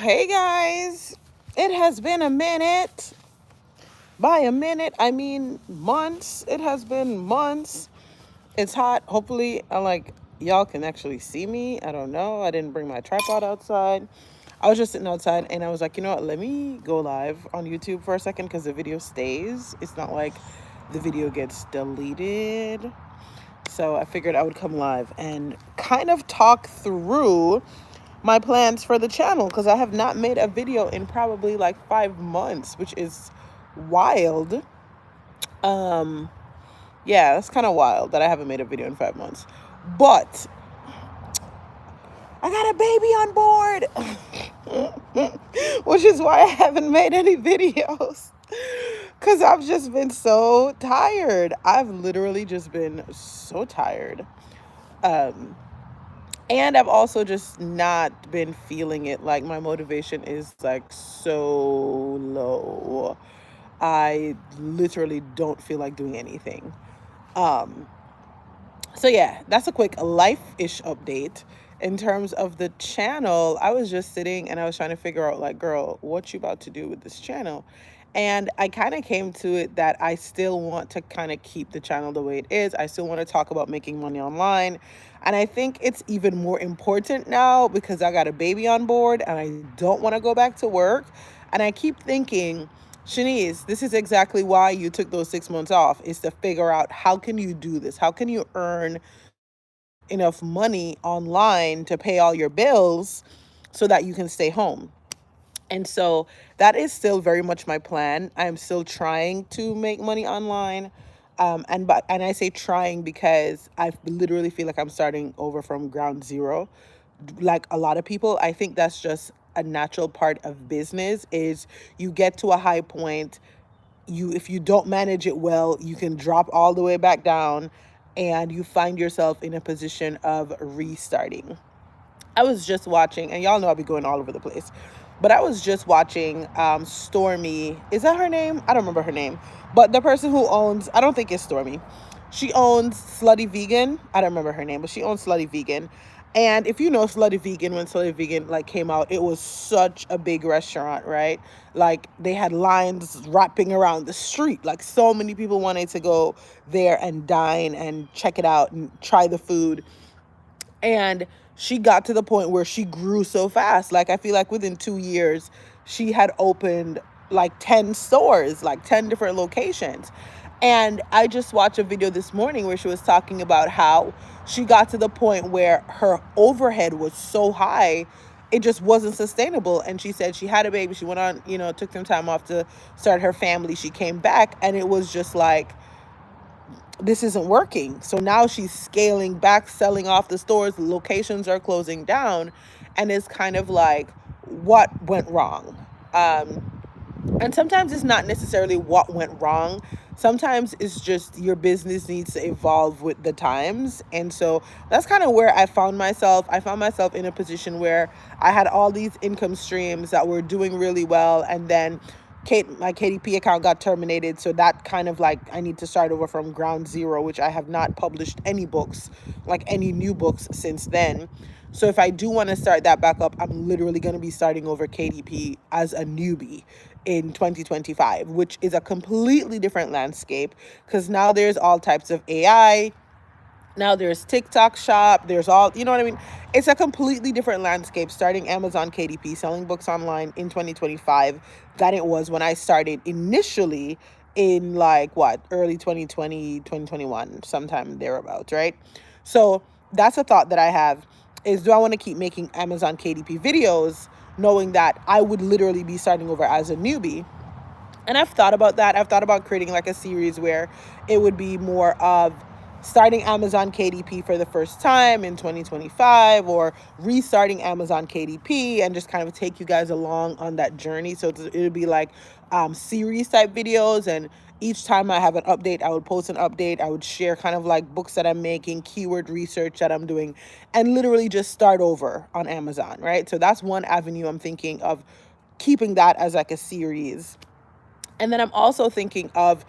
Hey guys, it has been a minute. By a minute, I mean months. It has been months. It's hot. Hopefully, y'all can actually see me. I don't know. I didn't bring my tripod outside. I was just sitting outside and I was like, you know what? Let me go live on YouTube for a second because the video stays. It's not like the video gets deleted. So I figured I would come live and kind of talk through my plans for the channel because I have not made a video in probably like 5 months, which is wild. Um, yeah, that's kind of wild that I haven't made a video in 5 months. But I got a baby on board, which is why I haven't made any videos because I've just been so tired. I've literally just been so tired. Um, and I've also just not been feeling it. Like my motivation is like so low. I literally don't feel like doing anything. Um, so yeah, that's a quick life-ish update. In terms of the channel, I was just sitting and I was trying to figure out like, girl, what you about to do with this channel? And I kind of came to it that I still want to kind of keep the channel the way it is. I still want to talk about making money online. And I think it's even more important now because I got a baby on board and I don't want to go back to work. And I keep thinking, Shanice, this is exactly why you took those 6 months off, is to figure out how can you do this? How can you earn enough money online to pay all your bills so that you can stay home? And so that is still very much my plan. I'm still trying to make money online. And I say trying because I literally feel like I'm starting over from ground zero. Like a lot of people, I think that's just a natural part of business is you get to a high point, you if you don't manage it well, you can drop all the way back down and you find yourself in a position of restarting. I was just watching, and y'all know I'll be going all over the place, but I was just watching Stormy. Is that her name? I don't remember her name. But the person who owns, I don't think it's Stormy. She owns Slutty Vegan. I don't remember her name, but she owns Slutty Vegan. And if you know Slutty Vegan, when Slutty Vegan like came out, it was such a big restaurant, right? Like they had lines wrapping around the street. Like so many people wanted to go there and dine and check it out and try the food. And she got to the point where she grew so fast. Like I feel like within 2 years, she had opened like 10 stores, like 10 different locations. And I just watched a video this morning where she was talking about how she got to the point where her overhead was so high, it just wasn't sustainable. And she said she had a baby. She went on, took some time off to start her family. She came back and it was just like, this isn't working. So now she's scaling back, selling off the stores, the locations are closing down, and it's kind of like, what went wrong? And sometimes it's not necessarily what went wrong. Sometimes it's just your business needs to evolve with the times. And so that's kind of where I found myself. I found myself in a position where I had all these income streams that were doing really well. And then my KDP account got terminated. So that kind of like, I need to start over from ground zero, which I have not published any books, like any new books since then. So if I do want to start that back up, I'm literally going to be starting over KDP as a newbie in 2025, which is a completely different landscape because now there's all types of AI. Now there's TikTok shop. There's all, you know what I mean? It's a completely different landscape starting Amazon KDP, selling books online in 2025 than it was when I started initially in like what, early 2020, 2021, sometime thereabouts, right? So that's a thought that I have is, do I want to keep making Amazon KDP videos knowing that I would literally be starting over as a newbie? And I've thought about that. I've thought about creating like a series where it would be more of starting Amazon KDP for the first time in 2025 or restarting Amazon KDP and just kind of take you guys along on that journey. So it would be like series type videos, and each time I have an update, I would post an update. I would share kind of like books that I'm making, keyword research that I'm doing, and literally just start over on Amazon, right? So that's one avenue I'm thinking of, keeping that as like a series. And then I'm also thinking of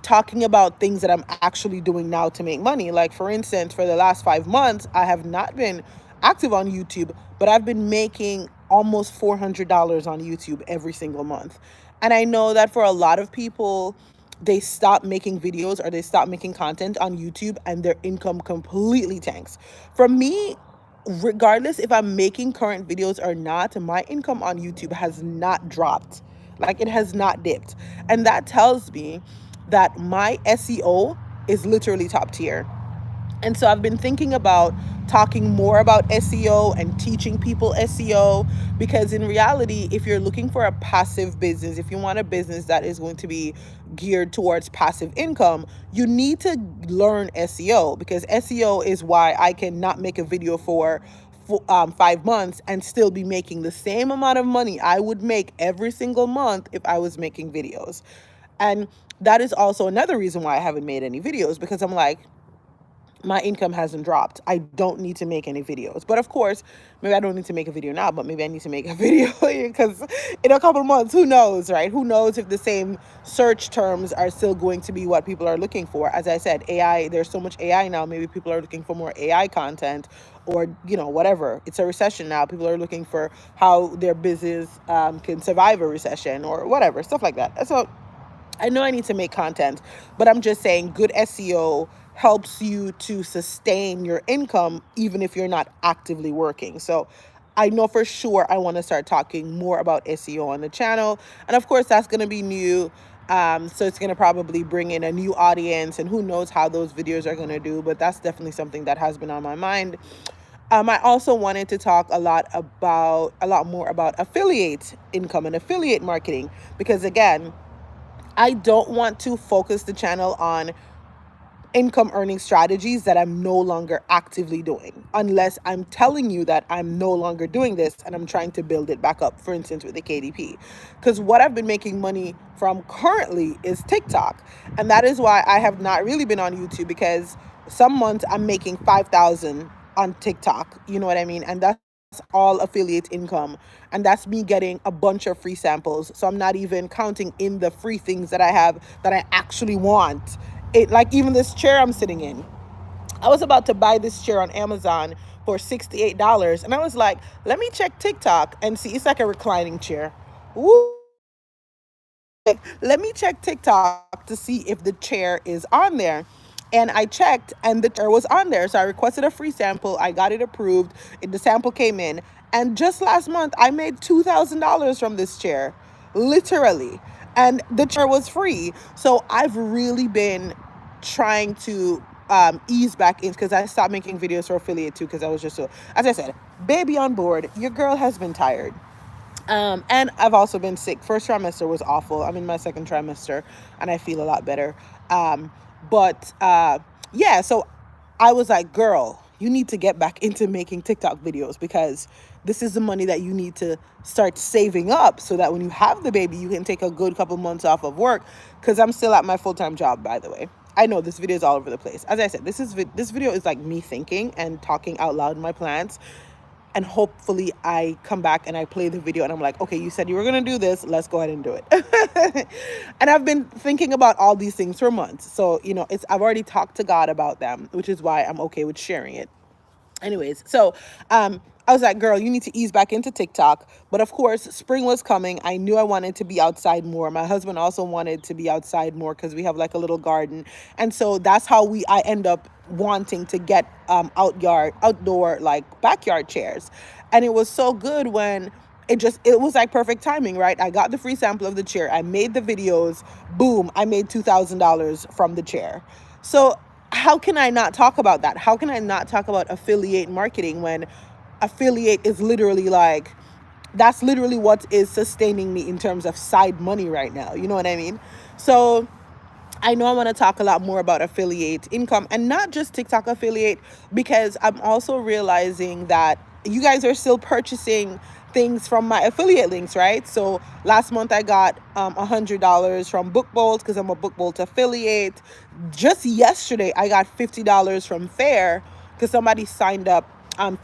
talking about things that I'm actually doing now to make money. Like, for instance, for the last 5 months, I have not been active on YouTube, but I've been making almost $400 on YouTube every single month. And I know that for a lot of people, they stop making videos or they stop making content on YouTube and their income completely tanks. For me, regardless if I'm making current videos or not, my income on YouTube has not dropped. Like, it has not dipped. And that tells me that my SEO is literally top tier. And so I've been thinking about talking more about SEO and teaching people SEO, because in reality, if you're looking for a passive business, if you want a business that is going to be geared towards passive income, you need to learn SEO, because SEO is why I can not make a video for 5 months and still be making the same amount of money I would make every single month if I was making videos. And that is also another reason why I haven't made any videos, because I'm like, my income hasn't dropped. I don't need to make any videos. But of course, maybe I don't need to make a video now, but maybe I need to make a video because in a couple of months, who knows, right? Who knows if the same search terms are still going to be what people are looking for. As I said, AI, there's so much AI now. Maybe people are looking for more AI content, or, whatever. It's a recession now. People are looking for how their business can survive a recession or whatever, stuff like that. So I know I need to make content, but I'm just saying good SEO helps you to sustain your income even if you're not actively working. So I know for sure I want to start talking more about SEO on the channel. And of course, that's going to be new. So it's going to probably bring in a new audience, and who knows how those videos are going to do. But that's definitely something that has been on my mind. I also wanted to talk a lot more about affiliate income and affiliate marketing, because again, I don't want to focus the channel on income earning strategies that I'm no longer actively doing, unless I'm telling you that I'm no longer doing this and I'm trying to build it back up, for instance, with the KDP. Because what I've been making money from currently is TikTok. And that is why I have not really been on YouTube, because some months I'm making 5,000 on TikTok. You know what I mean? And that's all affiliate income, and that's me getting a bunch of free samples. So I'm not even counting in the free things that I have that I actually want. It, like, even this chair I'm sitting in, I was about to buy this chair on Amazon for $68, and I was like, let me check TikTok and see. It's like a reclining chair. Woo. Let me check TikTok to see if the chair is on there. And I checked, and the chair was on there. So I requested a free sample. I got it approved. The sample came in. And just last month, I made $2,000 from this chair, literally. And the chair was free. So I've really been trying to ease back in, because I stopped making videos for affiliate too, because I was just so, as I said, baby on board. Your girl has been tired. And I've also been sick. First trimester was awful. I'm in my second trimester and I feel a lot better. But yeah, so I was like, girl, you need to get back into making TikTok videos, because this is the money that you need to start saving up so that when you have the baby, you can take a good couple months off of work. Because I'm still at my full-time job, by the way. I know this video is all over the place. As I said, this video is like me thinking and talking out loud in my plans. And hopefully I come back and I play the video and I'm like, okay, you said you were going to do this. Let's go ahead and do it. And I've been thinking about all these things for months. So, I've already talked to God about them, which is why I'm okay with sharing it. Anyways, so I was like, girl, you need to ease back into TikTok. But of course, spring was coming. I knew I wanted to be outside more. My husband also wanted to be outside more, because we have like a little garden. And so that's how I end up wanting to get outdoor, like backyard chairs. And it was so good when it was like perfect timing, right? I got the free sample of the chair. I made the videos. Boom, I made $2,000 from the chair. So how can I not talk about that? How can I not talk about affiliate marketing when affiliate is literally like, that's literally what is sustaining me in terms of side money right now. You know what I mean? So I know I want to talk a lot more about affiliate income, and not just TikTok affiliate, because I'm also realizing that you guys are still purchasing things from my affiliate links, right? So last month I got $100 from BookBolt, because I'm a BookBolt affiliate. Just yesterday I got $50 from Fair, because somebody signed up.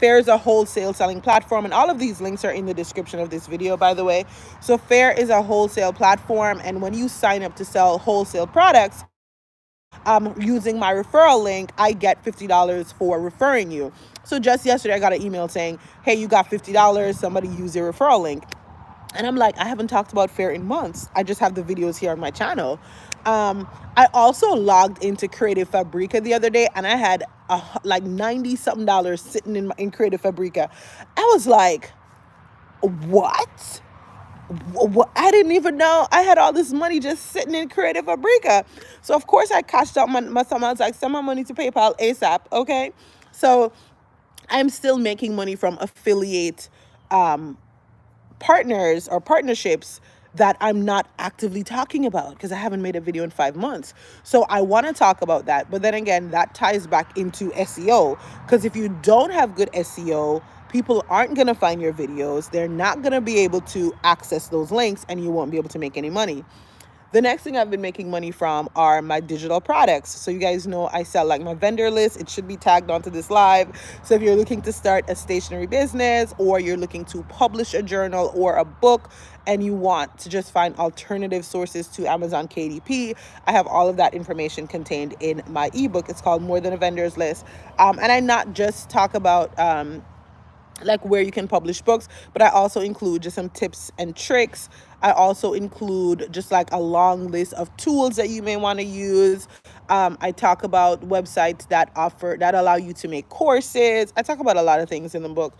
Fair is a wholesale selling platform, and all of these links are in the description of this video, by the way. So Fair is a wholesale platform, and when you sign up to sell wholesale products, using my referral link, I get $50 for referring you. So just yesterday, I got an email saying, hey, you got $50. Somebody use your referral link. And I'm like, I haven't talked about Faire in months. I just have the videos here on my channel. I also logged into Creative Fabrica the other day, and I had like 90 something dollars sitting in Creative Fabrica. I was like, what? I didn't even know I had all this money just sitting in Creative Fabrica. So of course I cashed out my sum. I was like, send my money to PayPal ASAP. Okay. So I'm still making money from affiliate partners or partnerships that I'm not actively talking about because I haven't made a video in 5 months. So I want to talk about that. But then again, that ties back into SEO, because if you don't have good SEO, people aren't going to find your videos. They're not going to be able to access those links, and you won't be able to make any money. The next thing I've been making money from are my digital products. So you guys know I sell like my vendor list. It should be tagged onto this live. So if you're looking to start a stationery business, or you're looking to publish a journal or a book, and you want to just find alternative sources to Amazon KDP, I have all of that information contained in my ebook. It's called More Than a Vendor's List. And I not just talk about like where you can publish books, but I also include just some tips and tricks. I also include just like a long list of tools that you may want to use. I talk about websites that allow you to make courses. I talk about a lot of things in the book.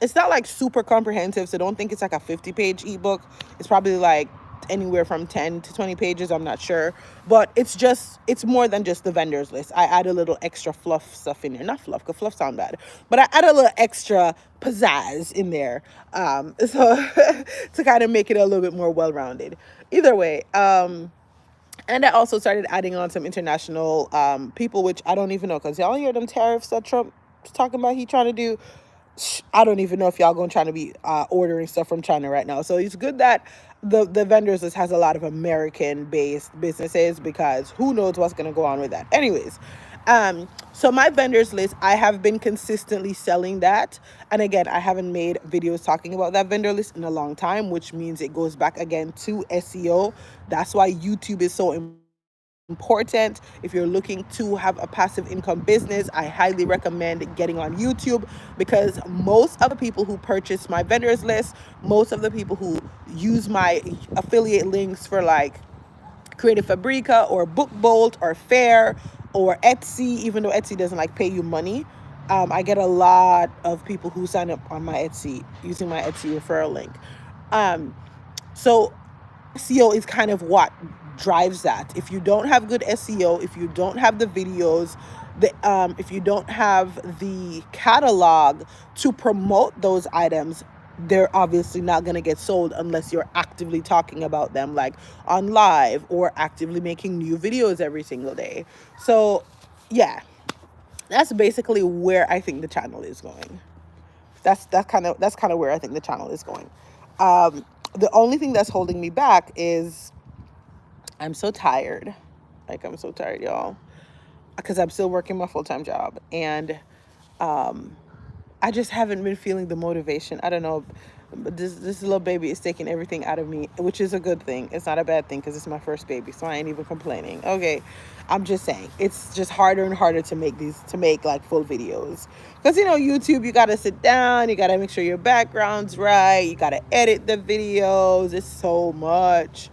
It's not like super comprehensive, so don't think it's like a 50-page ebook. It's probably like anywhere from 10 to 20 pages, I'm not sure, but it's more than just the vendors list. I add a little extra fluff stuff in there. Not fluff, because fluff sound bad, but I add a little extra pizzazz in there, so to kind of make it a little bit more well-rounded. Either way, and I also started adding on some international people, which I don't even know, because y'all hear them tariffs that Trump's talking about he trying to do. I don't even know if y'all going to try to be ordering stuff from China right now. So it's good that the vendors list has a lot of American-based businesses, because who knows what's going to go on with that. Anyways, so my vendors list, I have been consistently selling that. And again, I haven't made videos talking about that vendor list in a long time, which means it goes back again to SEO. That's why YouTube is so important. If you're looking to have a passive income business, I highly recommend getting on YouTube, because most of the people who purchase my vendors list, most of the people who use my affiliate links for like Creative Fabrica or BookBolt or Faire or Etsy, even though Etsy doesn't like pay you money, I get a lot of people who sign up on my Etsy using my Etsy referral link. So SEO is kind of what drives that. If you don't have good SEO, if you don't have the videos, if you don't have the catalog to promote those items, they're obviously not going to get sold unless you're actively talking about them, like on live, or actively making new videos every single day. So yeah, that's basically where I think the channel is going. That's kind of where I think the channel is going. The only thing that's holding me back is I'm so tired. Like, I'm so tired, y'all, because I'm still working my full-time job, and I just haven't been feeling the motivation. I don't know. This little baby is taking everything out of me, which is a good thing. It's not a bad thing, because it's my first baby, so I ain't even complaining. Okay, I'm just saying it's just harder and harder to make like full videos, because YouTube, you gotta sit down, you gotta make sure your background's right, you gotta edit the videos. It's so much,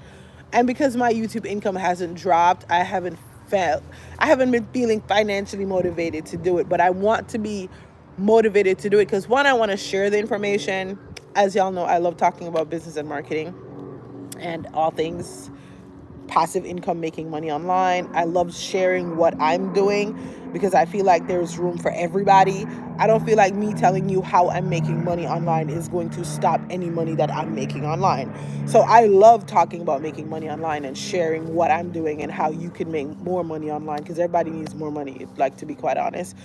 and because my YouTube income hasn't dropped, I haven't been feeling financially motivated to do it. But I want to be motivated to do it, because one, I want to share the information. As y'all know, I love talking about business and marketing and all things passive income, making money online. I love sharing what I'm doing, because I feel like there's room for everybody. I don't feel like me telling you how I'm making money online is going to stop any money that I'm making online. So I love talking about making money online and sharing what I'm doing and how you can make more money online, because everybody needs more money, like, to be quite honest.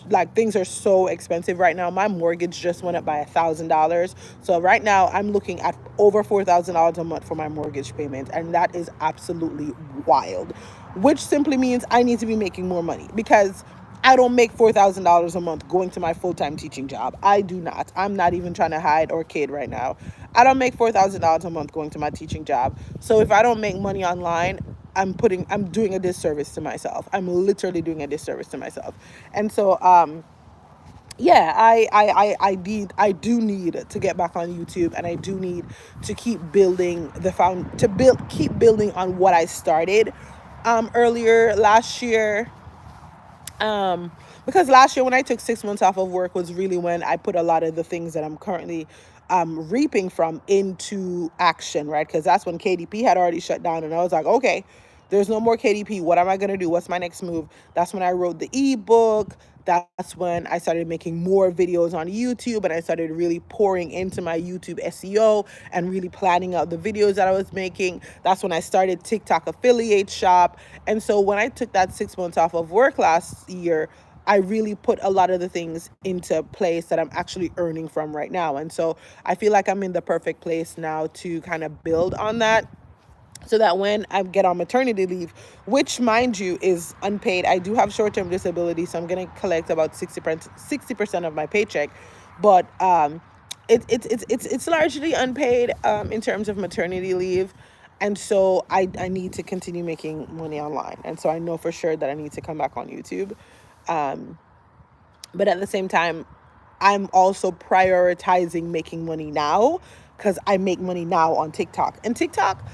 Like, things are so expensive right now. My mortgage just went up by $1,000. So right now I'm looking at over $4,000 a month for my mortgage payment, and that is absolutely wild, which simply means I need to be making more money, because I don't make $4,000 a month going to my full-time teaching job. I do not. I'm not even trying to hide or kid right now. I don't make $4,000 a month going to my teaching job. So if I don't make money online, I'm doing a disservice to myself. I'm literally doing a disservice to myself. And so yeah, I do need to get back on YouTube, and I do need to keep building keep building on what I started earlier last year. Because last year when I took 6 months off of work was really when I put a lot of the things that I'm currently reaping from into action, right? Because that's when KDP had already shut down, and I was like, okay, there's no more KDP. What am I going to do? What's my next move? That's when I wrote the ebook. That's when I started making more videos on YouTube, and I started really pouring into my YouTube SEO and really planning out the videos that I was making. That's when I started TikTok affiliate shop. And so when I took that 6 months off of work last year, I really put a lot of the things into place that I'm actually earning from right now. And so I feel like I'm in the perfect place now to kind of build on that, so that when I get on maternity leave, which mind you is unpaid, I do have short-term disability, so I'm going to collect about 60% of my paycheck, but it's largely unpaid in terms of maternity leave. And so I need to continue making money online. And so I know for sure that I need to come back on YouTube. But at the same time, I'm also prioritizing making money now, because I make money now on TikTok. And TikTok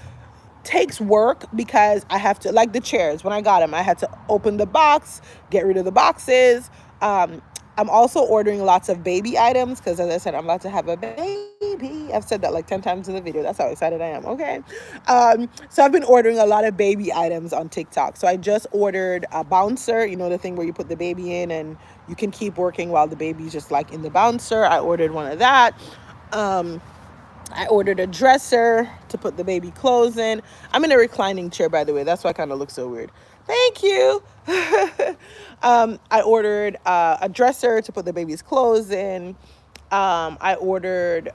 takes work because I have to, like the chairs, when I got them, I had to open the box, get rid of the boxes. I'm also ordering lots of baby items because, as I said, I'm about to have a baby. I've said that like 10 times in the video. That's how excited I am. Okay. So I've been ordering a lot of baby items on TikTok. So I just ordered a bouncer, you know, the thing where you put the baby in and you can keep working while the baby's just like in the bouncer. I ordered one of that. I ordered a dresser to put the baby clothes in. I'm in a reclining chair, by the way. That's why I kind of look so weird. Thank you. I ordered a dresser to put the baby's clothes in. I ordered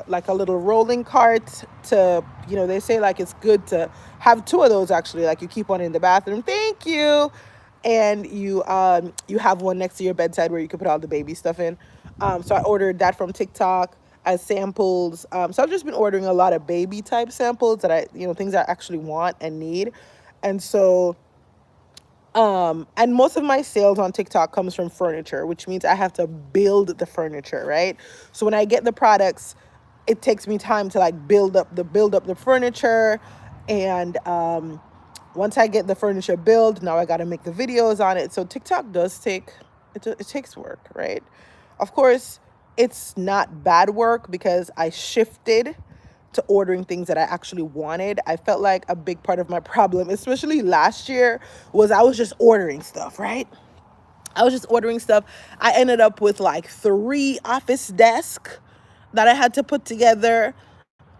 like a little rolling cart to, you know, they say like it's good to have two of those actually. Like you keep one in the bathroom. Thank you. And you have one next to your bedside where you can put all the baby stuff in. So I ordered that from TikTok as samples. So I've just been ordering a lot of baby type samples that things I actually want and need. And so, and most of my sales on TikTok comes from furniture, which means I have to build the furniture, right? So when I get the products, it takes me time to like build up the furniture. And, once I get the furniture built, now I got to make the videos on it. So TikTok does it takes work, right? Of course, it's not bad work because I shifted to ordering things that I actually wanted. I felt like a big part of my problem, especially last year, was I was just ordering stuff, right? I was just ordering stuff. I ended up with like 3 office desks that I had to put together.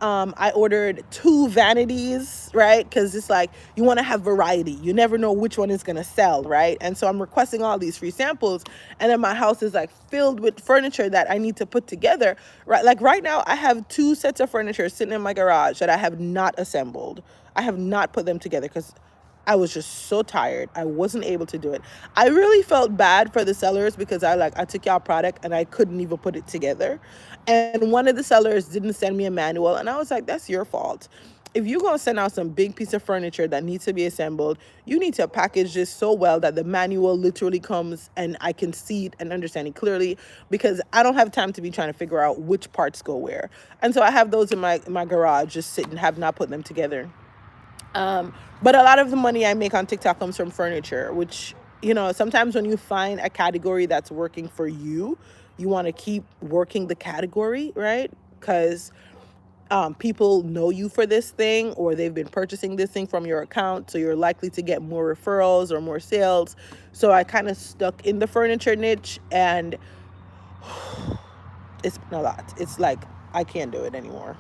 I ordered 2 vanities, right? Because it's like you want to have variety. You never know which one is going to sell, right? And so I'm requesting all these free samples. And then my house is like filled with furniture that I need to put together, right? Like right now, I have 2 sets of furniture sitting in my garage that I have not assembled. I have not put them together because I was just so tired. I wasn't able to do it. I really felt bad for the sellers because I took y'all product and I couldn't even put it together. And one of the sellers didn't send me a manual. And I was like, that's your fault. If you're going to send out some big piece of furniture that needs to be assembled, you need to package this so well that the manual literally comes and I can see it and understand it clearly, because I don't have time to be trying to figure out which parts go where. And so I have those in my garage just sitting, have not put them together. But a lot of the money I make on TikTok comes from furniture, which, sometimes when you find a category that's working for you, you want to keep working the category, right? Because people know you for this thing, or they've been purchasing this thing from your account, so you're likely to get more referrals or more sales. So I kind of stuck in the furniture niche, and it's been a lot. It's like I can't do it anymore.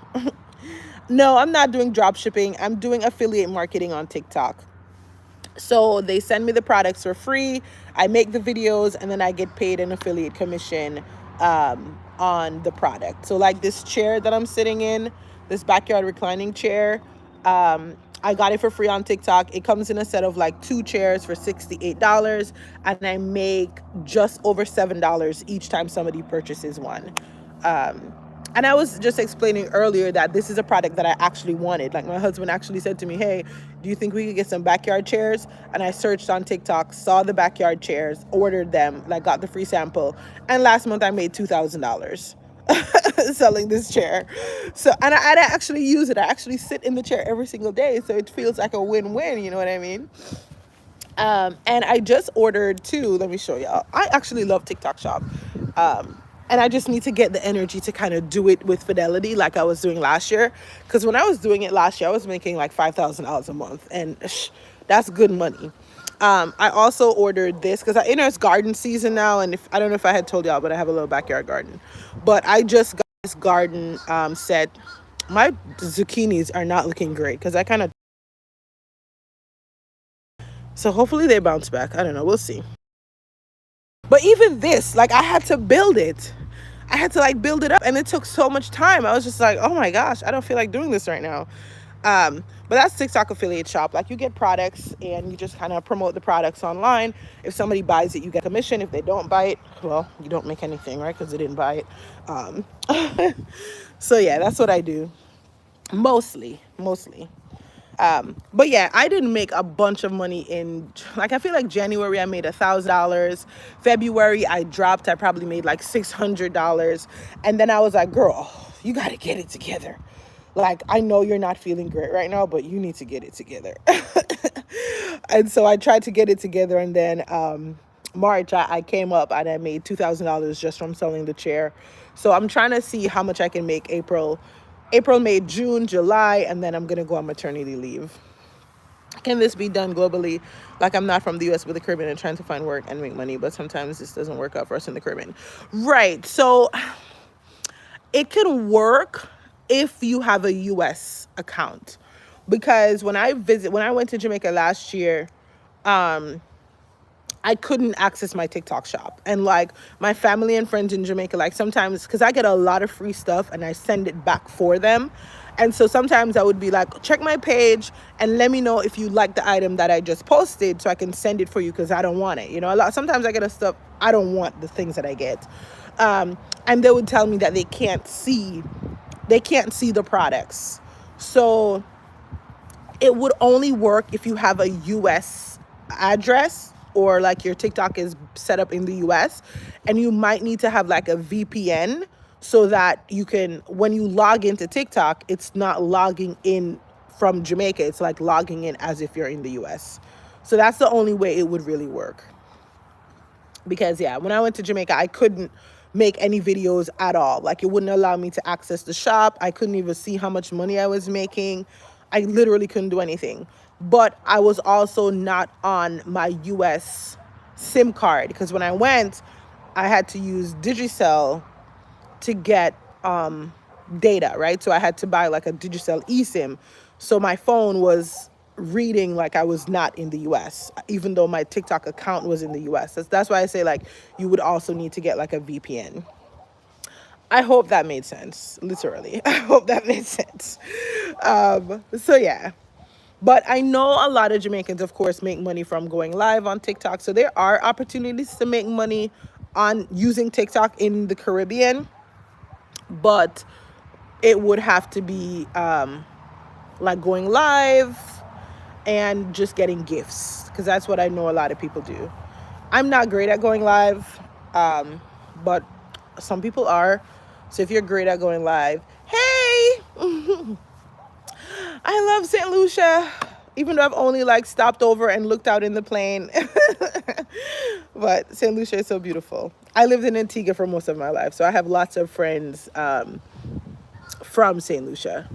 No, I'm not doing drop shipping. I'm doing affiliate marketing on TikTok. So they send me the products for free. I make the videos, and then I get paid an affiliate commission on the product. So like this chair that I'm sitting in, this backyard reclining chair, I got it for free on TikTok. It comes in a set of like 2 chairs for $68, and I make just over $7 each time somebody purchases one. And I was just explaining earlier that this is a product that I actually wanted. Like, my husband actually said to me, hey, do you think we could get some backyard chairs? And I searched on TikTok, saw the backyard chairs, ordered them, like got the free sample. And last month I made $2,000 selling this chair. So, and I actually use it. I actually sit in the chair every single day. So it feels like a win-win, you know what I mean? And I just ordered two. Let me show y'all. I actually love TikTok Shop. And I just need to get the energy to kind of do it with fidelity like I was doing last year. Because when I was doing it last year, I was making like $5,000 a month. And that's good money. I also ordered this because it's garden season now. And I don't know if I had told y'all, but I have a little backyard garden. But I just got this garden set. My zucchinis are not looking great because I kind of... So hopefully they bounce back. I don't know. We'll see. But even this, like, I had to build it. I had to like build it up, and it took so much time. I was just like, oh my gosh, I don't feel like doing this right now. But that's TikTok Affiliate Shop. Like, you get products and you just kind of promote the products online. If somebody buys it, you get commission. If they don't buy it, well, you don't make anything, right? Because they didn't buy it. So yeah, that's what I do. Mostly. But yeah, I didn't make a bunch of money in, like, I feel like January I made $1,000. February I dropped. I probably made like $600. And then I was like, girl, you got to get it together. Like, I know you're not feeling great right now, but you need to get it together. And so I tried to get it together. And then March I came up and I made $2,000 just from selling the chair. So I'm trying to see how much I can make April, May, June, July, and then I'm going to go on maternity leave. Can this be done globally? Like, I'm not from the US, but the Caribbean, and trying to find work and make money, but sometimes this doesn't work out for us in the Caribbean. Right. So it can work if you have a US account. Because when I went to Jamaica last year, I couldn't access my TikTok shop. And like, my family and friends in Jamaica, like, sometimes, because I get a lot of free stuff and I send it back for them. And so sometimes I would be like, check my page and let me know if you like the item that I just posted so I can send it for you, because I don't want it. You know, sometimes I get a stuff, I don't want the things that I get. And they would tell me that they can't see the products. So it would only work if you have a US address, or like your TikTok is set up in the US, and you might need to have like a VPN so that you can, when you log into TikTok, it's not logging in from Jamaica. It's like logging in as if you're in the US. So that's the only way it would really work. Because yeah, when I went to Jamaica, I couldn't make any videos at all. Like, it wouldn't allow me to access the shop. I couldn't even see how much money I was making. I literally couldn't do anything. But I was also not on my US SIM card, because when I went, I had to use Digicel to get data, right? So I had to buy like a Digicel eSIM. So my phone was reading like I was not in the US, even though my TikTok account was in the US. That's why I say, like, you would also need to get like a VPN. I hope that made sense. Literally, I hope that made sense. So yeah. But I know a lot of Jamaicans, of course, make money from going live on TikTok. So there are opportunities to make money on using TikTok in the Caribbean. But it would have to be like going live and just getting gifts, because that's what I know a lot of people do. I'm not great at going live, but some people are. So if you're great at going live, hey, I love St. Lucia, even though I've only like stopped over and looked out in the plane. But St. Lucia is so beautiful. I lived in Antigua for most of my life, so I have lots of friends from St. Lucia,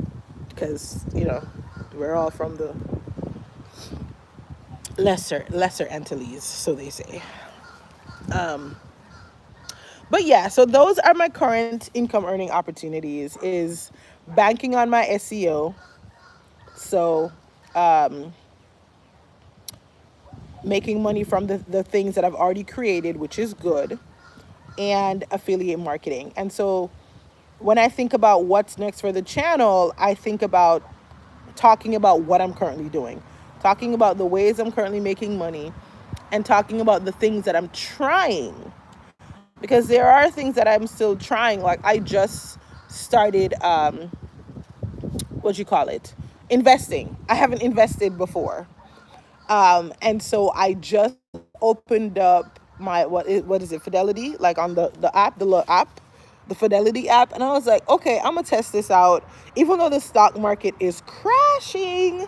because, you know, we're all from the lesser Antilles, so they say. But yeah, so those are my current income earning opportunities, is banking on my SEO. So making money from the things that I've already created, which is good, and affiliate marketing. And so when I think about what's next for the channel, I think about talking about what I'm currently doing, talking about the ways I'm currently making money, and talking about the things that I'm trying. Because there are things that I'm still trying. Like, I just started what you call it, investing. I haven't invested before. And so I just opened up my what is it, Fidelity, like on the app, the little app, the Fidelity app, and I was like, okay, I'm gonna test this out. Even though the stock market is crashing,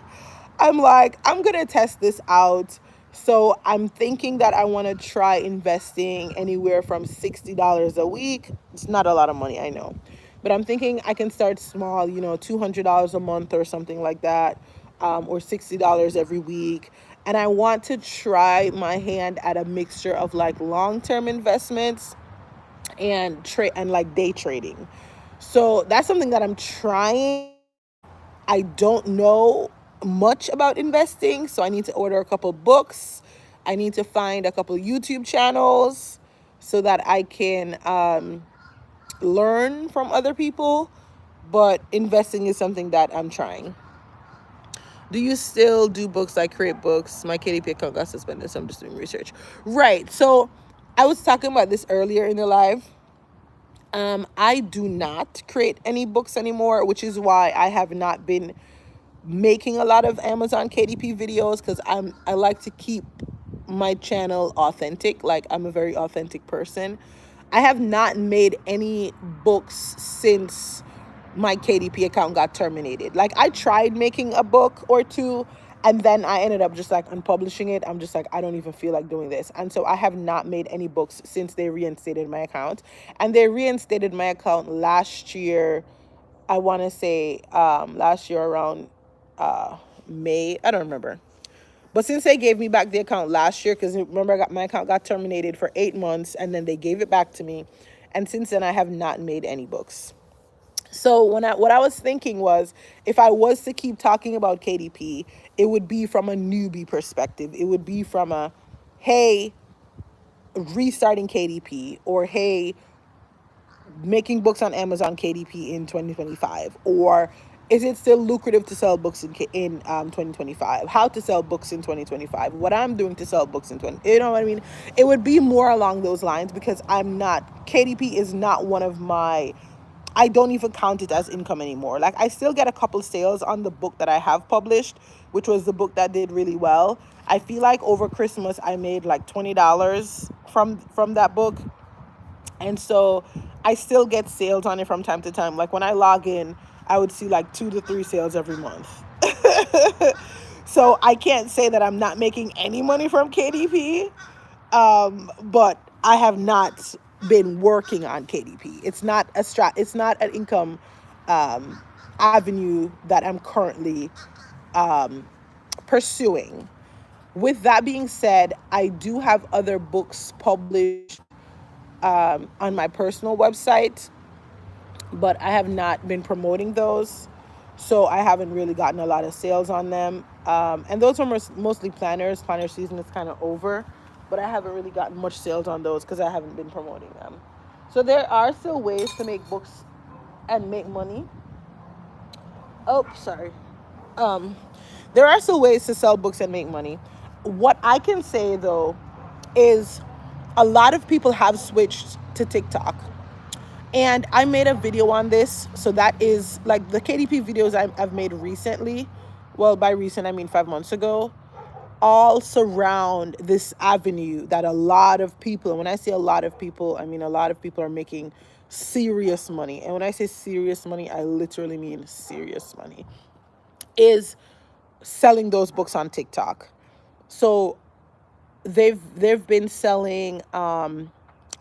I'm like, I'm gonna test this out. So I'm thinking that I want to try investing anywhere from $60 a week. It's not a lot of money, I know, but I'm thinking I can start small, $200 a month or something like that, or $60 every week. And I want to try my hand at a mixture of like long-term investments and trade and like day trading. So that's something that I'm trying. I don't know much about investing, so I need to order a couple books. I need to find a couple YouTube channels so that I can learn from other people. But investing is something that I'm trying. Do you still do books, like create books? My KDP account got suspended, so I'm just doing research. Right. So I was talking about this earlier in the live. I do not create any books anymore, which is why I have not been making a lot of Amazon KDP videos, because I like to keep my channel authentic. Like, I'm a very authentic person. I have not made any books since my KDP account got terminated. Like, I tried making a book or two, and then I ended up just like unpublishing it. I'm just like, I don't even feel like doing this. And so I have not made any books since they reinstated my account. And they reinstated my account last year. I want to say last year around May. I don't remember. But since they gave me back the account last year, because remember, my account got terminated for 8 months, and then they gave it back to me. And since then, I have not made any books. So what I was thinking was, if I was to keep talking about KDP, it would be from a newbie perspective. It would be from a, hey, restarting KDP, or hey, making books on Amazon KDP in 2025, or is it still lucrative to sell books in 2025? How to sell books in 2025? What I'm doing to sell books in 20, you know what I mean? It would be more along those lines, because KDP is not one of my, I don't even count it as income anymore. Like, I still get a couple sales on the book that I have published, which was the book that did really well. I feel like over Christmas I made like $20 from that book. And so I still get sales on it from time to time. Like, when I log in, I would see like 2 to 3 sales every month. So I can't say that I'm not making any money from KDP. But I have not been working on KDP. It's not it's not an income avenue that I'm currently pursuing. With that being said, I do have other books published on my personal website, but I have not been promoting those. So I haven't really gotten a lot of sales on them. And those are mostly planners. Planner season is kind of over, but I haven't really gotten much sales on those because I haven't been promoting them. So there are still ways to make books and make money. Oh, sorry. Um, there are still ways to sell books and make money. What I can say, though, is a lot of people have switched to TikTok. And I made a video on this. So that is like the KDP videos I've made recently. Well, by recent, I mean 5 months ago. All surround this avenue that a lot of people, and when I say a lot of people, I mean a lot of people are making serious money. And when I say serious money, I literally mean serious money, is selling those books on TikTok. So they've been selling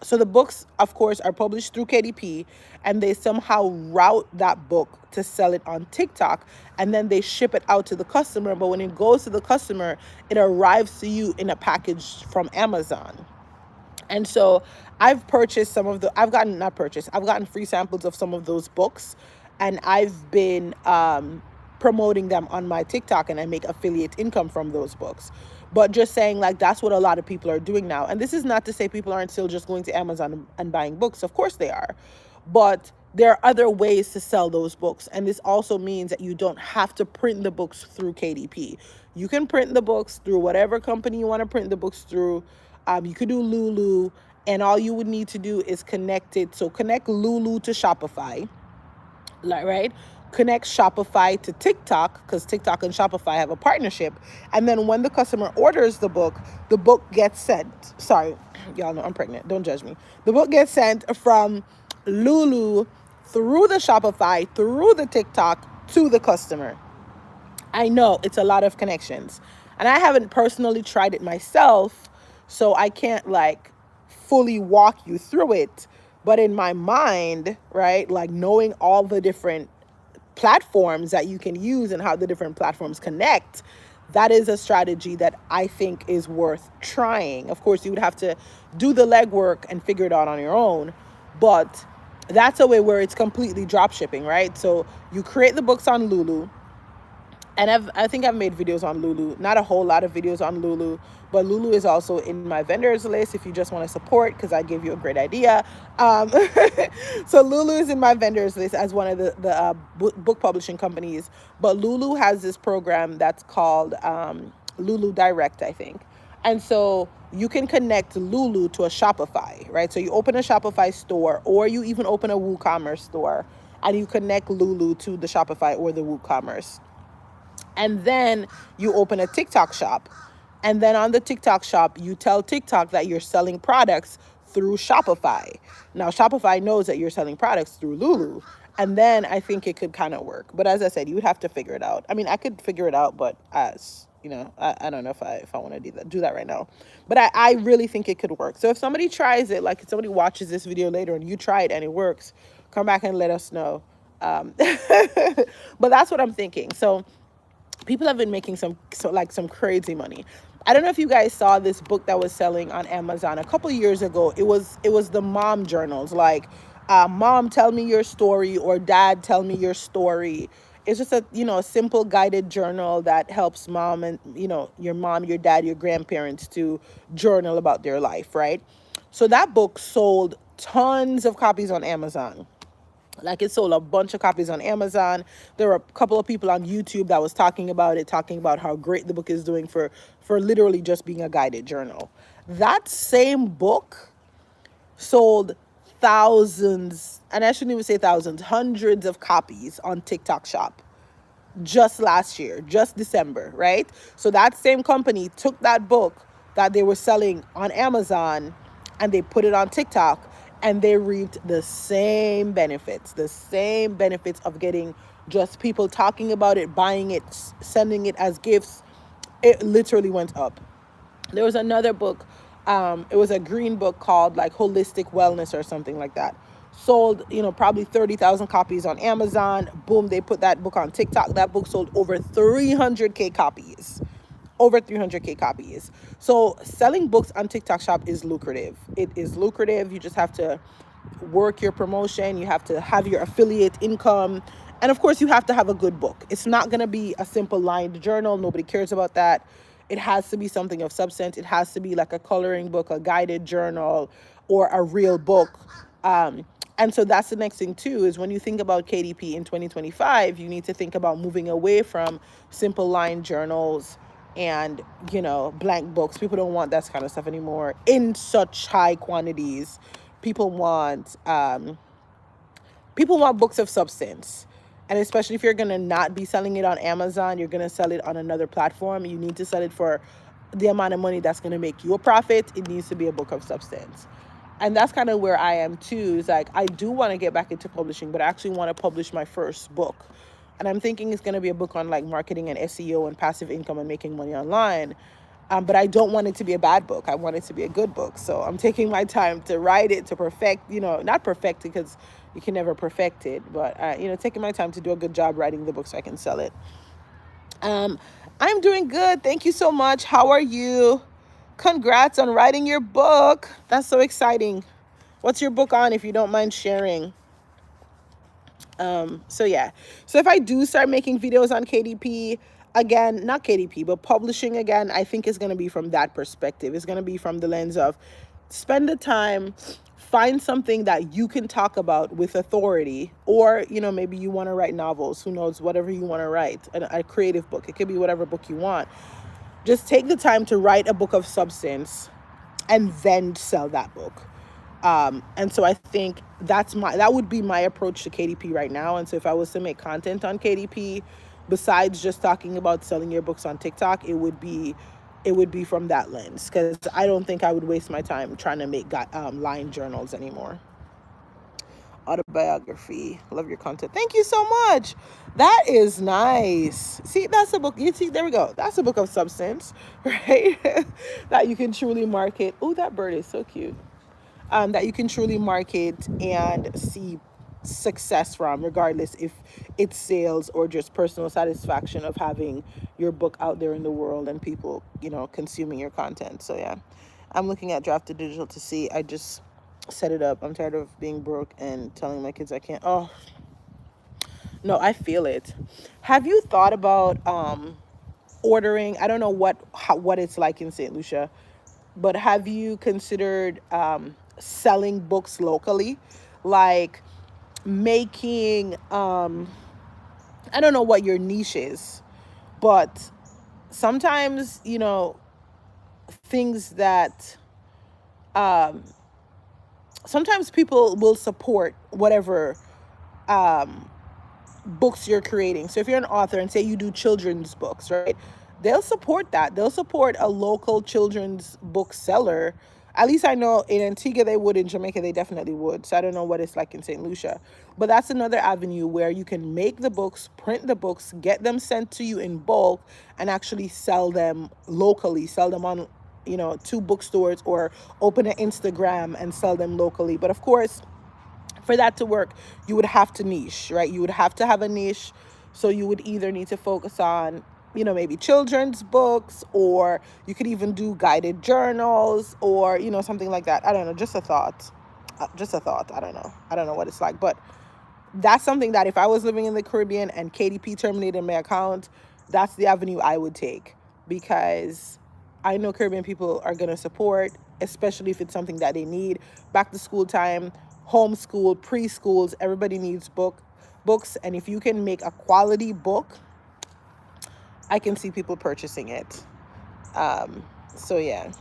so the books, of course, are published through KDP, and they somehow route that book to sell it on TikTok, and then they ship it out to the customer. But when it goes to the customer, it arrives to you in a package from Amazon. And so I've purchased I've gotten free samples of some of those books, and I've been promoting them on my TikTok, and I make affiliate income from those books. But just saying, like, that's what a lot of people are doing now. And this is not to say people aren't still just going to Amazon and buying books. Of course they are. But there are other ways to sell those books. And this also means that you don't have to print the books through KDP. You can print the books through whatever company you want to print the books through. You could do Lulu, and all you would need to do is connect it. So connect Lulu to Shopify. like, right? Connect Shopify to TikTok, because TikTok and Shopify have a partnership. And then when the customer orders the book gets sent. Sorry, y'all know I'm pregnant. Don't judge me. The book gets sent from Lulu through the Shopify, through the TikTok to the customer. I know it's a lot of connections. And I haven't personally tried it myself, so I can't like fully walk you through it. But in my mind, right, like knowing all the different platforms that you can use and how the different platforms connect, that is a strategy that I think is worth trying. Of course, you would have to do the legwork and figure it out on your own, but that's a way where it's completely drop shipping, right? So you create the books on Lulu, and I think I've made videos on Lulu. Not a whole lot of videos on Lulu, but Lulu is also in my vendors list if you just want to support, because I gave you a great idea. Um, so Lulu is in my vendors list as one of the book publishing companies. But Lulu has this program that's called Lulu Direct, I think. And so you can connect Lulu to a Shopify, right? So you open a Shopify store, or you even open a WooCommerce store, and you connect Lulu to the Shopify or the WooCommerce. And then you open a TikTok shop. And then on the TikTok shop, you tell TikTok that you're selling products through Shopify. Now, Shopify knows that you're selling products through Lulu. And then I think it could kind of work. But as I said, you would have to figure it out. I mean, I could figure it out, but as you know, I don't know if I want to do that right now. But I really think it could work. So if somebody tries it, like if somebody watches this video later and you try it and it works, come back and let us know. But that's what I'm thinking. So people have been making some crazy money. I don't know if you guys saw this book that was selling on Amazon a couple years ago. It was the mom journals, like mom tell me your story, or dad tell me your story. It's just a simple guided journal that helps mom and your mom, your dad, your grandparents to journal about their life, right? So that book sold tons of copies on Amazon. Like, it sold a bunch of copies on Amazon. There were a couple of people on YouTube that was talking about how great the book is doing for literally just being a guided journal. That same book sold thousands, and I shouldn't even say thousands, hundreds of copies on TikTok Shop just last year, just December, right? So that same company took that book that they were selling on Amazon and they put it on TikTok, and they reaped the same benefits of getting just people talking about it, buying it, sending it as gifts. It literally went up. There was another book, it was a green book called like Holistic Wellness or something like that. Sold, probably 30,000 copies on Amazon. Boom, they put that book on TikTok. That book sold over 300K copies. Over 300K copies. So selling books on TikTok Shop is lucrative. It is lucrative. You just have to work your promotion. You have to have your affiliate income. And of course, you have to have a good book. It's not going to be a simple lined journal. Nobody cares about that. It has to be something of substance. It has to be like a coloring book, a guided journal, or a real book. And so that's the next thing too, is when you think about KDP in 2025, you need to think about moving away from simple line journals and, blank books. People don't want that kind of stuff anymore in such high quantities. People want books of substance. And especially if you're going to not be selling it on Amazon, you're going to sell it on another platform. You need to sell it for the amount of money that's going to make you a profit. It needs to be a book of substance. And that's kind of where I am too. Is like, I do want to get back into publishing, but I actually want to publish my first book. And I'm thinking it's going to be a book on like marketing and SEO and passive income and making money online. But I don't want it to be a bad book. I want it to be a good book. So I'm taking my time to write it, to perfect, not perfect it because you can never perfect it, but, taking my time to do a good job writing the book so I can sell it. I'm doing good. Thank you so much. How are you? Congrats on writing your book. That's so exciting. What's your book on, if you don't mind sharing? So if I do start making videos on KDP again, not KDP, but publishing again, I think it's going to be from that perspective. It's going to be from the lens of spend the time, find something that you can talk about with authority, or, maybe you want to write novels, who knows, whatever you want to write, a creative book. It could be whatever book you want. Just take the time to write a book of substance and then sell that book. And so I think that would be my approach to KDP right now. And so if I was to make content on KDP, besides just talking about selling your books on TikTok, it would be from that lens, because I don't think I would waste my time trying to make line journals anymore. Autobiography. Love your content. Thank you so much. That is nice. See, that's a book. You see, there we go. That's a book of substance, right? That you can truly market. Oh, that bird is so cute. That you can truly market and see success from, regardless if it's sales or just personal satisfaction of having your book out there in the world and people, consuming your content. So yeah, I'm looking at Drafted Digital to see. I just set it up. I'm tired of being broke and telling my kids I can't. Oh, no, I feel it. Have you thought about ordering? I don't know what it's like in St. Lucia, but have you considered selling books locally, like making I don't know what your niche is, but sometimes, things that sometimes people will support whatever books you're creating. So if you're an author and say you do children's books, right? They'll support that. They'll support a local children's book seller. At least I know in Antigua they would, in Jamaica they definitely would. So I don't know what it's like in St. Lucia. But that's another avenue where you can make the books, print the books, get them sent to you in bulk, and actually sell them locally, sell them on, to bookstores, or open an Instagram and sell them locally. But of course, for that to work, you would have to niche, right? You would have to have a niche. So you would either need to focus on, maybe children's books, or you could even do guided journals, or, something like that. I don't know, just a thought. I don't know. I don't know what it's like, but that's something that if I was living in the Caribbean and KDP terminated my account, that's the avenue I would take, because I know Caribbean people are going to support, especially if it's something that they need. Back to school time, homeschool, preschools, everybody needs books. And if you can make a quality book, I can see people purchasing it. So yeah,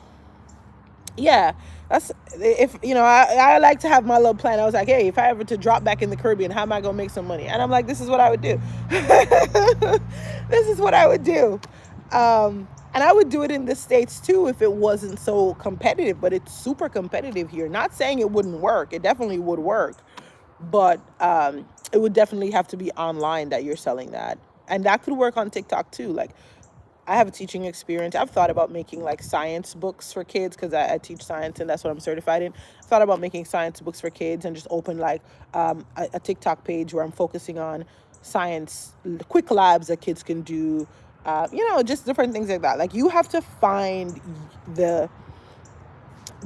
that's, if I like to have my little plan. I was like, hey, if I ever to drop back in the Caribbean, how am I gonna make some money? And I'm like, this is what I would do. This is what I would do. And I would do it in the States too if it wasn't so competitive, but it's super competitive here. Not saying it wouldn't work. It definitely would work, but it would definitely have to be online that you're selling that. And that could work on TikTok too. Like, I have a teaching experience. I've thought about making like science books for kids, because I teach science and that's what I'm certified in. I've thought about making science books for kids and just open like a TikTok page where I'm focusing on science, quick labs that kids can do, just different things like that. Like, you have to find the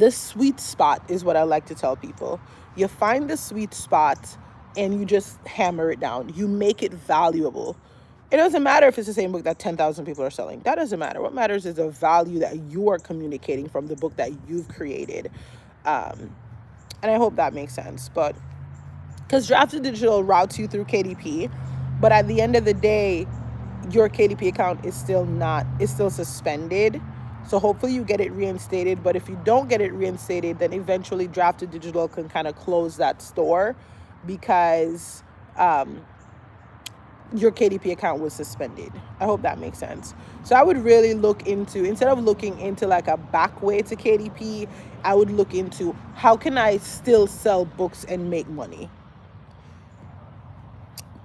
sweet spot, is what I like to tell people. You find the sweet spot and you just hammer it down. You make it valuable. It doesn't matter if it's the same book that 10,000 people are selling. That doesn't matter. What matters is the value that you are communicating from the book that you've created. And I hope that makes sense. But because Drafted Digital routes you through KDP, but at the end of the day, your KDP account is still suspended. So hopefully you get it reinstated. But if you don't get it reinstated, then eventually Drafted Digital can kind of close that store, because your KDP account was suspended. I hope that makes sense. So I would really look into, instead of looking into like a back way to KDP, I would look into, how can I still sell books and make money?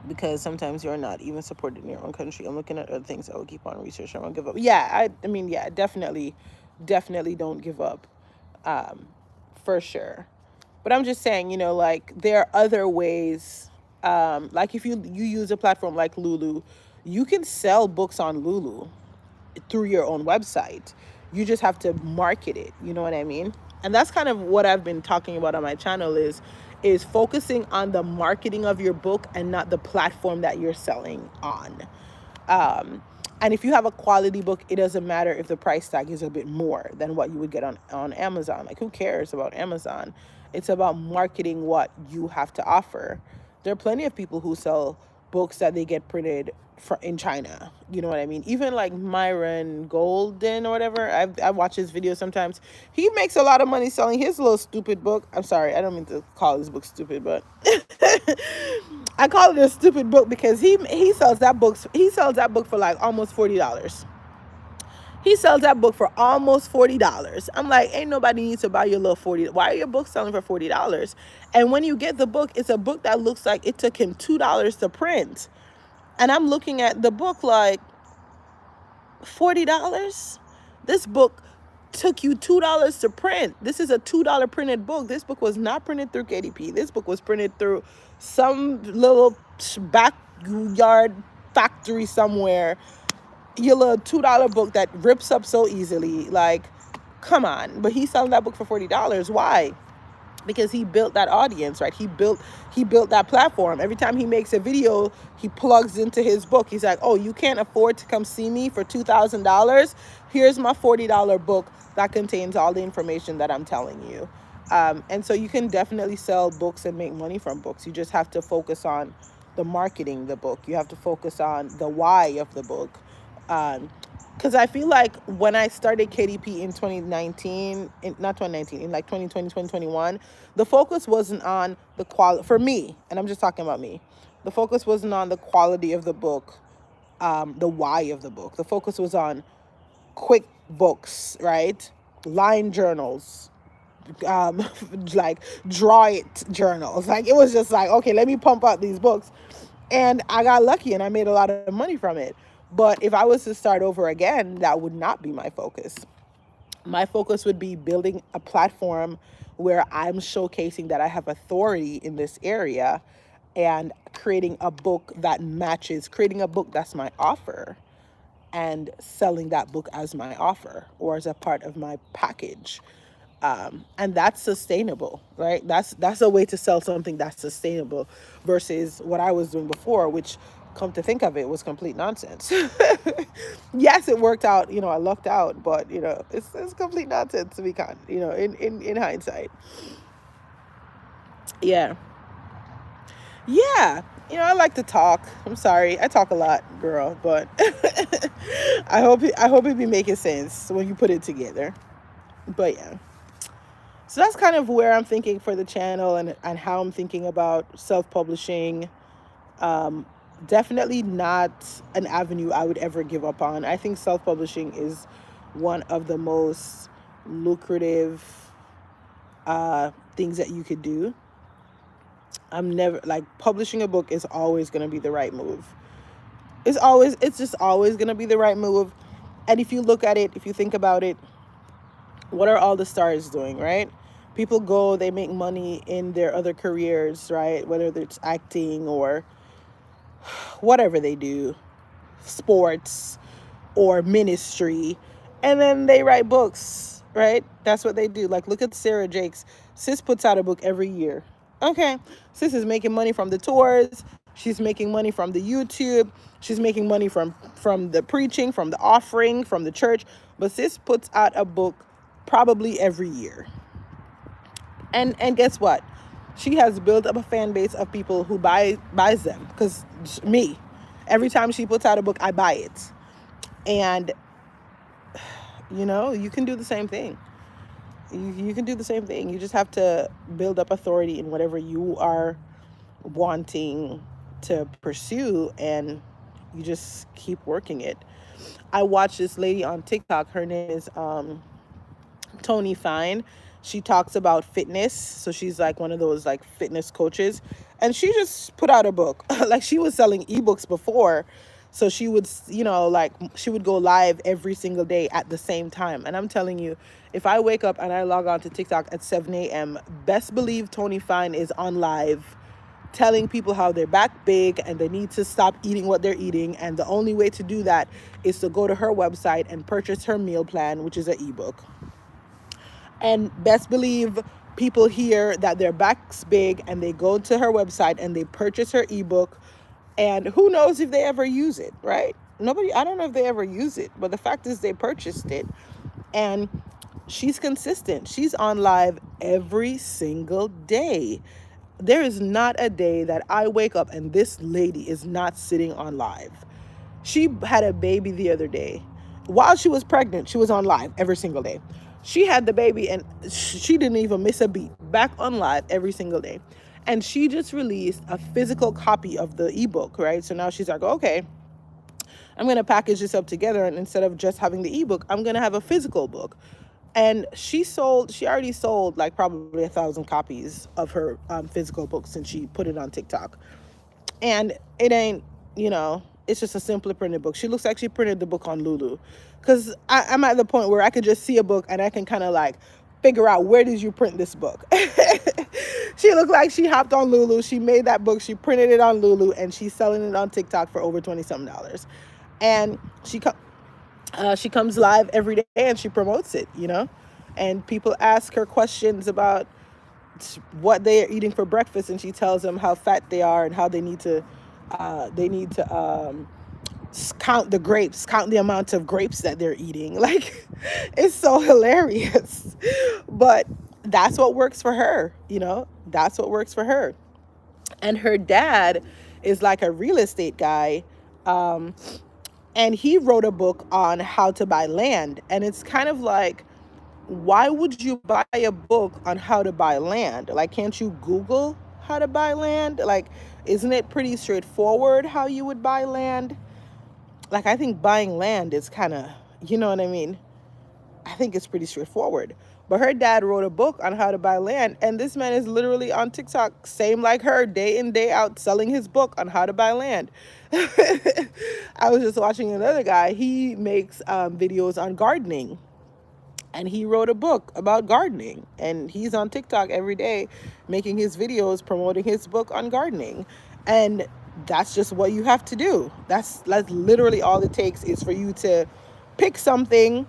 Because sometimes you're not even supported in your own country. I'm looking at other things. I will keep on researching. I won't give up. Yeah, I mean, yeah, definitely don't give up, for sure. But I'm just saying, like, there are other ways. Like, if you use a platform like Lulu, you can sell books on Lulu through your own website. You just have to market it. You know what I mean? And that's kind of what I've been talking about on my channel, is focusing on the marketing of your book and not the platform that you're selling on. And if you have a quality book, it doesn't matter if the price tag is a bit more than what you would get on Amazon. Like, who cares about Amazon? It's about marketing what you have to offer. There are plenty of people who sell books that they get printed in China. You know what I mean? Even like Myron Golden or whatever. I watch his videos sometimes. He makes a lot of money selling his little stupid book. I'm sorry, I don't mean to call his book stupid, but I call it a stupid book because he sells that book. He sells that book for like almost $40. He sells that book for almost $40. I'm like, ain't nobody needs to buy your little 40. Why are your books selling for $40? And when you get the book, it's a book that looks like it took him $2 to print. And I'm looking at the book like, $40? This book took you $2 to print. This is a $2 printed book. This book was not printed through KDP. This book was printed through some little backyard factory somewhere. Your little $2 book that rips up so easily. Like, come on. But he's selling that book for $40. Why? Because he built that audience, right? He built that platform. Every time he makes a video, he plugs into his book. He's like, oh, you can't afford to come see me for $2,000? Here's my $40 book that contains all the information that I'm telling you. And so you can definitely sell books and make money from books. You just have to focus on the marketing the book. You have to focus on the why of the book. Because I feel like when I started KDP in 2019, in like 2020, 2021, the focus wasn't on the quality, for me, and I'm just talking about me, the focus wasn't on the quality of the book, the why of the book. The focus was on quick books, right? Line journals, like draw it journals. Like, it was just like, okay, let me pump out these books. And I got lucky and I made a lot of money from it. But if I was to start over again, that would not be my focus. My focus would be building a platform where I'm showcasing that I have authority in this area and creating a book that matches, creating a book that's my offer and selling that book as my offer or as a part of my package. And that's sustainable, right? That's a way to sell something that's sustainable versus what I was doing before, which, come to think of it, was complete nonsense. Yes, it worked out, I lucked out, but it's complete nonsense to be in hindsight. Yeah. I like to talk. I'm sorry, I talk a lot, girl, but I hope it be making sense when you put it together. But yeah. So that's kind of where I'm thinking for the channel and how I'm thinking about self-publishing. Definitely not an avenue I would ever give up on. I think self-publishing is one of the most lucrative things that you could do. Publishing a book is always going to be the right move. It's just always going to be the right move. And if you look at it, if you think about it, what are all the stars doing, right? People go, they make money in their other careers, right? Whether it's acting or whatever they do, sports or ministry, and then they write books, right? That's what they do. Like, look at Sarah Jakes. Sis puts out a book every year. Okay, sis is making money from the tours. She's making money from the YouTube. She's making money from the preaching, from the offering, from the church. But sis puts out a book probably every year. And guess what? She has built up a fan base of people who buys them. Because me, every time she puts out a book, I buy it. And, you can do the same thing. You can do the same thing. You just have to build up authority in whatever you are wanting to pursue, and you just keep working it. I watched this lady on TikTok. Her name is Tony Fine. She talks about fitness. So she's like one of those like fitness coaches. And she just put out a book. Like, she was selling ebooks before. So she would, she would go live every single day at the same time. And I'm telling you, if I wake up and I log on to TikTok at 7 a.m., best believe Tony Fine is on live telling people how they're back big and they need to stop eating what they're eating. And the only way to do that is to go to her website and purchase her meal plan, which is an ebook. And best believe people hear that their back's big and they go to her website and they purchase her ebook, and who knows if they ever use it, right? I don't know if they ever use it, but the fact is they purchased it. And she's consistent. She's on live every single day. There is not a day that I wake up and this lady is not sitting on live. She had a baby the other day. While she was pregnant, she was on live every single day. She had the baby and she didn't even miss a beat. Back on live every single day. And she just released a physical copy of the ebook, right? So now she's like, okay, I'm going to package this up together. And instead of just having the ebook, I'm going to have a physical book. And she already sold like probably 1,000 copies of her physical book since she put it on TikTok. And it ain't, it's just a simply printed book. She looks like she printed the book on Lulu. Because I'm at the point where I could just see a book and I can kind of like figure out, where did you print this book? She looked like she hopped on Lulu. She made that book. She printed it on Lulu and she's selling it on TikTok for over $20-something. And she comes live every day and she promotes it, and people ask her questions about what they are eating for breakfast, and she tells them how fat they are and how they need to count the grapes, count the amount of grapes that they're eating. Like, it's so hilarious, but that's what works for her. That's what works for her. And her dad is like a real estate guy. And he wrote a book on how to buy land. And it's kind of like, why would you buy a book on how to buy land? Like, can't you Google how to buy land? Like, isn't it pretty straightforward how you would buy land? Like, I think buying land is kind of, you know what I mean? I think it's pretty straightforward. But her dad wrote a book on how to buy land. And this man is literally on TikTok, same like her, day in, day out, selling his book on how to buy land. I was just watching another guy. He makes videos on gardening. And he wrote a book about gardening. And he's on TikTok every day making his videos, promoting his book on gardening. And that's just what you have to do. That's literally all it takes, is for you to pick something,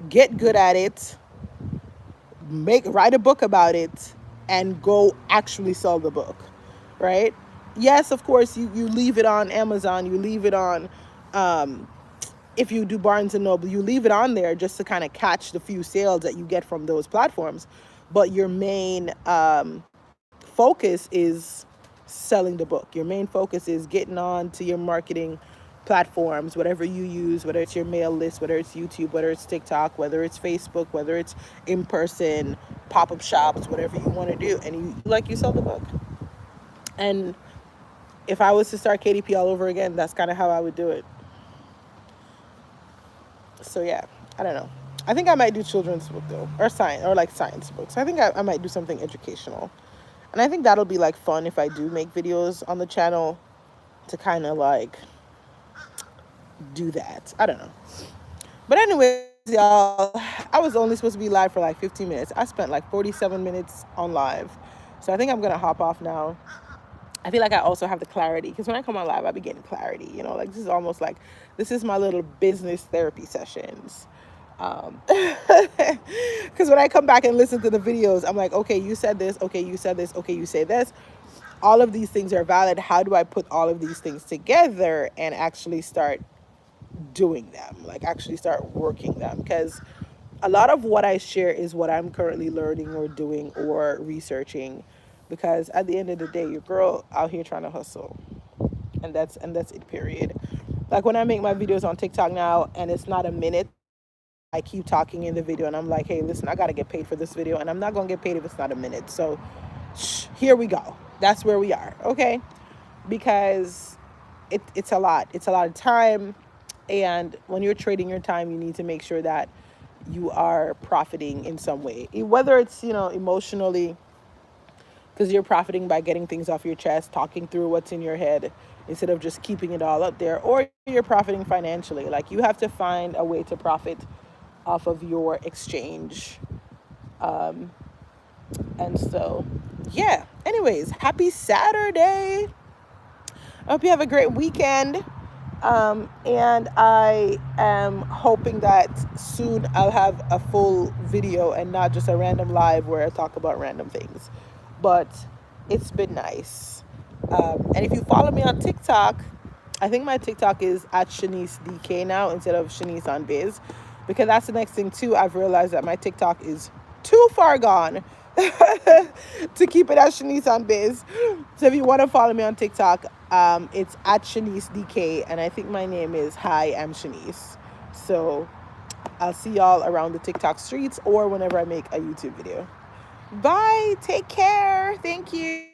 get good at it, write a book about it, and go actually sell the book, right? Yes, of course, you leave it on Amazon, you leave it on, if you do Barnes and Noble, you leave it on there just to kind of catch the few sales that you get from those platforms. But your main focus is selling the book. Your main focus is getting on to your marketing platforms, whatever you use, whether it's your mail list, whether it's YouTube, whether it's TikTok, whether it's Facebook, whether it's in-person pop-up shops, whatever you want to do. And you sell the book. And if I was to start KDP all over again, that's kind of how I would do it. So yeah, I don't know. I think I might do children's book though, or science books. I think I might do something educational. And I think that'll be like fun if I do make videos on the channel to kind of like do that. I don't know. But anyways, y'all, I was only supposed to be live for like 15 minutes. I spent like 47 minutes on live. So I think I'm going to hop off now. I feel like I also have the clarity, because when I come on live, I be getting clarity, like this is almost like, this is my little business therapy sessions. Because when I come back and listen to the videos, I'm like, okay, you said this. Okay, you said this. Okay, you say this. All of these things are valid. How do I put all of these things together and actually start doing them? Like actually start working them? Because a lot of what I share is what I'm currently learning or doing or researching. Because at the end of the day, your girl out here trying to hustle. And that's it, period. Like when I make my videos on TikTok now and it's not a minute, I keep talking in the video and I'm like, hey, listen, I got to get paid for this video, and I'm not going to get paid if it's not a minute. So here we go. That's where we are. Okay. Because it's a lot. It's a lot of time. And when you're trading your time, you need to make sure that you are profiting in some way, whether it's, emotionally, because you're profiting by getting things off your chest, talking through what's in your head instead of just keeping it all up there, or you're profiting financially. Like you have to find a way to profit off of your exchange. And so, yeah. Anyways, happy Saturday. I hope you have a great weekend. And I am hoping that soon I'll have a full video and not just a random live where I talk about random things. But it's been nice. And if you follow me on TikTok, I think my TikTok is at Shanice DK now instead of Shanice on Biz, because that's the next thing too. I've realized that my TikTok is too far gone to keep it at Shanice on Biz. So if you want to follow me on TikTok, it's at Shanice DK, and I think my name is Hi, I'm Shanice. So I'll see y'all around the TikTok streets or whenever I make a YouTube video. Bye. Take care. Thank you.